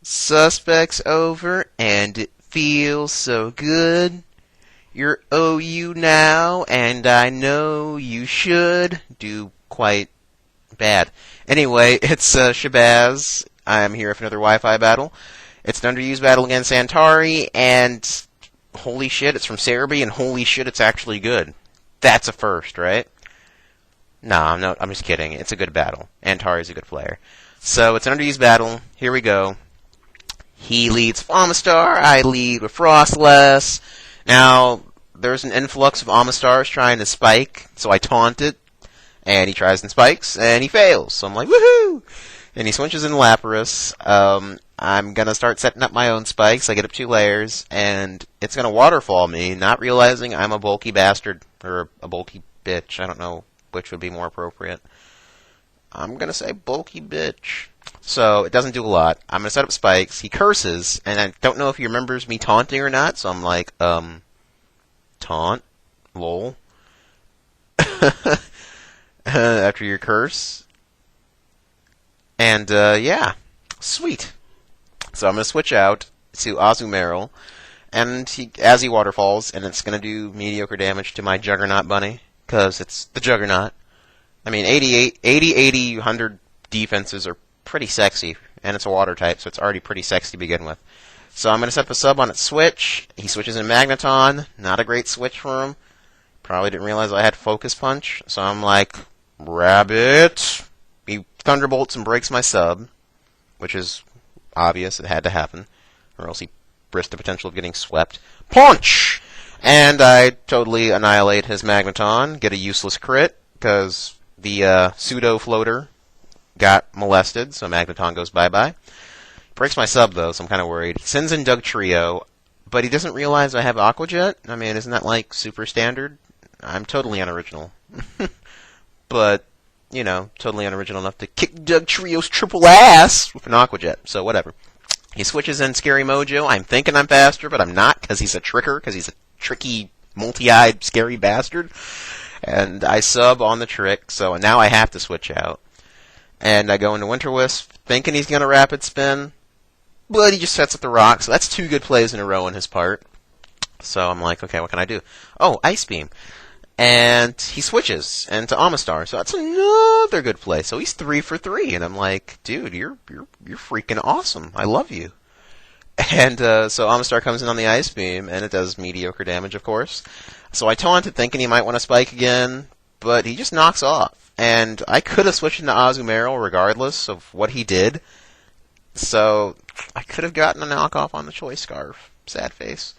Suspects over, and it feels so good. You're OU now, and I know you should do quite bad. Anyway, it's ShabaZZ. I'm here for another Wi-Fi battle. It's an underused battle against Antari, and holy shit, it's from Serebii, and holy shit, it's actually good. That's a first, right? Nah, I'm just kidding. It's a good battle. Antari's a good player. So it's an underused battle. Here we go. He leads Amistar. I lead with Frostless. Now, there's an influx of Amistars trying to spike, so I taunt it. And he tries and spikes, and he fails. So I'm like, woohoo! And he switches in Lapras. I'm going to start setting up my own spikes. I get up 2 layers, and it's going to waterfall me, not realizing I'm a bulky bastard, or a bulky bitch. I don't know which would be more appropriate. I'm going to say bulky bitch. So it doesn't do a lot. I'm going to set up spikes. He curses, and I don't know if he remembers me taunting or not, so I'm like, taunt? Lol. After your curse. And, yeah. Sweet. So I'm going to switch out to Azumarill, and as he waterfalls, and it's going to do mediocre damage to my Juggernaut bunny, because it's the Juggernaut. I mean, 80, 100 defenses are pretty sexy, and it's a water type, so it's already pretty sexy to begin with. So I'm going to set up a sub on its switch. He switches in Magneton. Not a great switch for him. Probably didn't realize I had Focus Punch, so I'm like, Rabbit! He Thunderbolts and breaks my sub, which is obvious, it had to happen, or else he risked the potential of getting swept. Punch! And I totally annihilate his Magneton, get a useless crit, because the pseudo-floater got molested, so Magneton goes bye-bye. Breaks my sub, though, so I'm kind of worried. He sends in Dugtrio, but he doesn't realize I have Aqua Jet. I mean, isn't that, like, super standard? I'm totally unoriginal. But, you know, totally unoriginal enough to kick Dugtrio's triple ass with an Aqua Jet, so whatever. He switches in Scary Mojo. I'm thinking I'm faster, but I'm not, because he's a tricker, because he's a tricky, multi-eyed, scary bastard. And I sub on the trick, so now I have to switch out. And I go into Winter Wisp, thinking he's going to Rapid Spin, but he just sets up the rock, so that's 2 good plays in a row on his part. So I'm like, okay, what can I do? Oh, Ice Beam. And he switches into Amistar, so that's another good play. So he's 3 for 3, and I'm like, dude, you're freaking awesome. I love you. And so Amistar comes in on the Ice Beam, and it does mediocre damage, of course. So I taunted, thinking he might want to spike again, but he just knocks off. And I could have switched into Azumarill regardless of what he did. So I could have gotten a knockoff on the Choice Scarf. Sad face.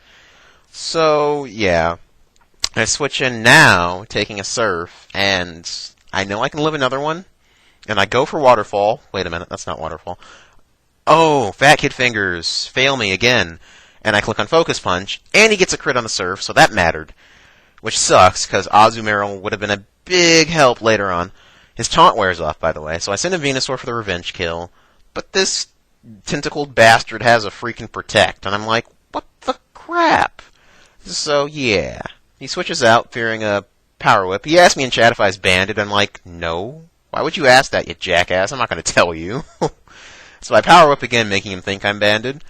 So, yeah. I switch in now, taking a Surf, and I know I can live another one. And I go for Waterfall. Wait a minute, that's not Waterfall. Oh, Fat Kid Fingers. Fail me again. And I click on Focus Punch, and he gets a crit on the Surf, so that mattered. Which sucks, because Azumarill would have been a big help later on. His taunt wears off, by the way, so I send a Venusaur for the revenge kill. But this tentacled bastard has a freaking Protect, and I'm like, what the crap? So, yeah. He switches out, fearing a Power Whip. He asked me in chat if I was banded. I'm like, no. Why would you ask that, you jackass? I'm not going to tell you. So I Power Whip again, making him think I'm banded.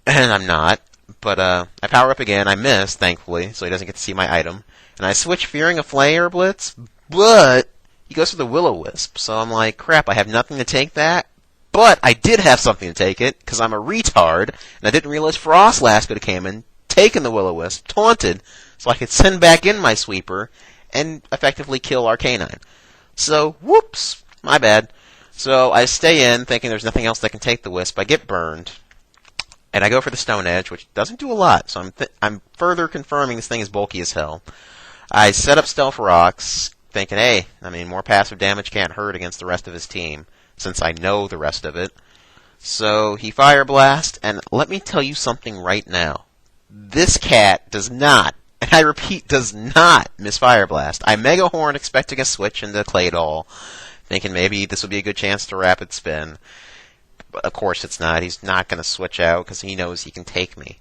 And I'm not. But I Power Up again. I miss, thankfully, so he doesn't get to see my item. And I switch, fearing a Flare Blitz, but he goes for the Will-O-Wisp. So I'm like, crap, I have nothing to take that. But I did have something to take it, because I'm a retard, and I didn't realize Frostless could have came in, taken the Will-O-Wisp, taunted, so I could send back in my sweeper, and effectively kill Arcanine. So, whoops, my bad. So I stay in, thinking there's nothing else that can take the Wisp. I get burned. And I go for the Stone Edge, which doesn't do a lot, so I'm further confirming this thing is bulky as hell. I set up Stealth Rocks, thinking, hey, I mean, more passive damage can't hurt against the rest of his team, since I know the rest of it. So he Fire Blast, and let me tell you something right now. This cat does not, and I repeat, does not miss Fire Blast. I Mega Horn expecting a switch into Claydol, thinking maybe this would be a good chance to Rapid Spin. But of course it's not. He's not going to switch out because he knows he can take me.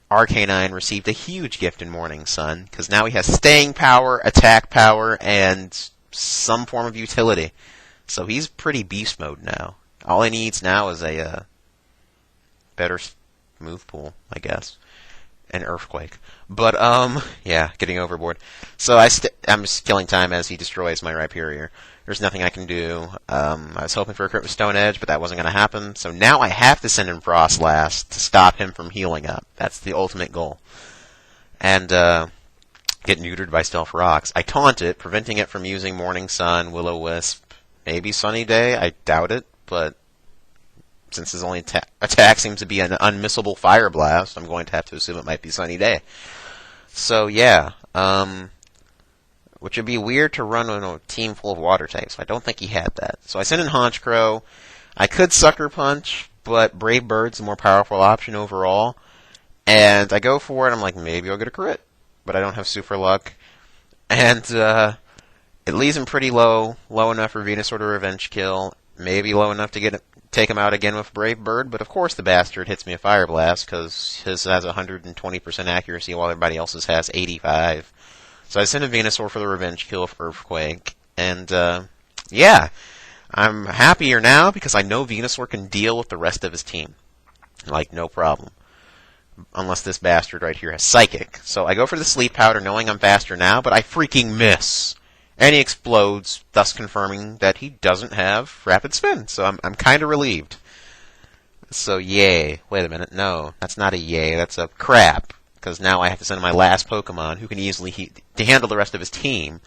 Arcanine received a huge gift in Morning Sun, because now he has staying power, attack power, and some form of utility. So he's pretty beast mode now. All he needs now is a better move pool, I guess. An earthquake. But, yeah, getting overboard. So I'm just killing time as he destroys my Rhyperior. There's nothing I can do. I was hoping for a crit with Stone Edge, but that wasn't going to happen. So now I have to send in Frostlass to stop him from healing up. That's the ultimate goal. And, get neutered by Stealth Rocks. I taunt it, preventing it from using Morning Sun, Will-O-Wisp, maybe Sunny Day. I doubt it, but since his only attack seems to be an unmissable Fire Blast, I'm going to have to assume it might be Sunny Day. So, yeah. Which would be weird to run on a team full of water types. I don't think he had that. So I sent in Honchkrow. I could Sucker Punch, but Brave Bird's a more powerful option overall. And I go for it. I'm like, maybe I'll get a crit. But I don't have super luck. And it leaves him pretty low enough for Venusaur to revenge kill, maybe low enough to take him out again with Brave Bird, but of course the bastard hits me a Fire Blast, because his has 120% accuracy while everybody else's has 85. So I send a Venusaur for the revenge kill of Earthquake, and yeah, I'm happier now because I know Venusaur can deal with the rest of his team. Like, no problem. Unless this bastard right here has Psychic. So I go for the Sleep Powder knowing I'm faster now, but I freaking miss. And he explodes, thus confirming that he doesn't have Rapid Spin. So I'm kind of relieved. So yay. Wait a minute. No, that's not a yay. That's a crap. Because now I have to send my last Pokemon who can easily to handle the rest of his team.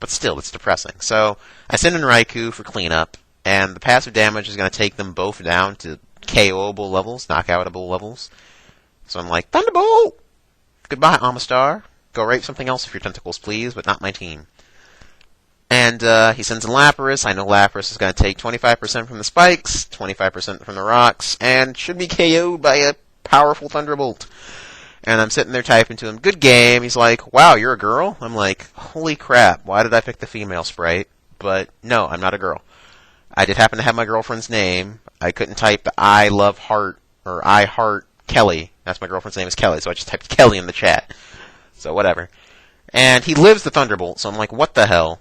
But still, it's depressing. So I send in Raikou for cleanup. And the passive damage is going to take them both down to KO'able levels, knockoutable levels. So I'm like, Thunderbolt! Goodbye, Amistar. Go rape something else with your tentacles, please, but not my team. And he sends in Lapras. I know Lapras is going to take 25% from the spikes, 25% from the rocks, and should be KO'd by a powerful Thunderbolt. And I'm sitting there typing to him, good game. He's like, wow, you're a girl? I'm like, holy crap, why did I pick the female sprite? But no, I'm not a girl. I did happen to have my girlfriend's name. I couldn't type I love heart, or I heart Kelly. That's my girlfriend's name is Kelly, so I just typed Kelly in the chat. So whatever. And he lives the Thunderbolt, so I'm like, what the hell?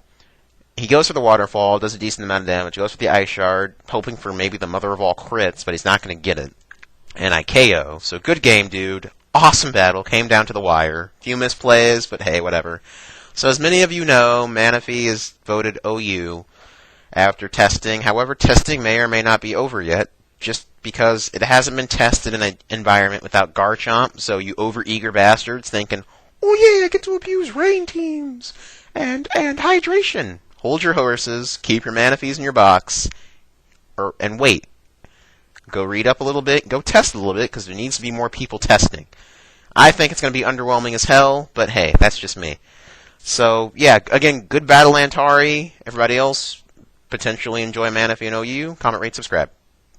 He goes for the Waterfall, does a decent amount of damage, goes for the Ice Shard, hoping for maybe the mother of all crits, but he's not going to get it. And I KO. So good game, dude. Awesome battle. Came down to the wire. Few misplays, but hey, whatever. So as many of you know, Manaphy is voted OU after testing. However, testing may or may not be over yet, just because it hasn't been tested in an environment without Garchomp, so you overeager bastards thinking, oh yeah, I get to abuse rain teams, and hydration. Hold your horses, keep your Manaphies in your box, and wait. Go read up a little bit, go test a little bit, because there needs to be more people testing. I think it's going to be underwhelming as hell, but hey, that's just me. So, yeah, again, good battle, Antari. Everybody else, potentially enjoy Manaphy and OU. Comment, rate, subscribe.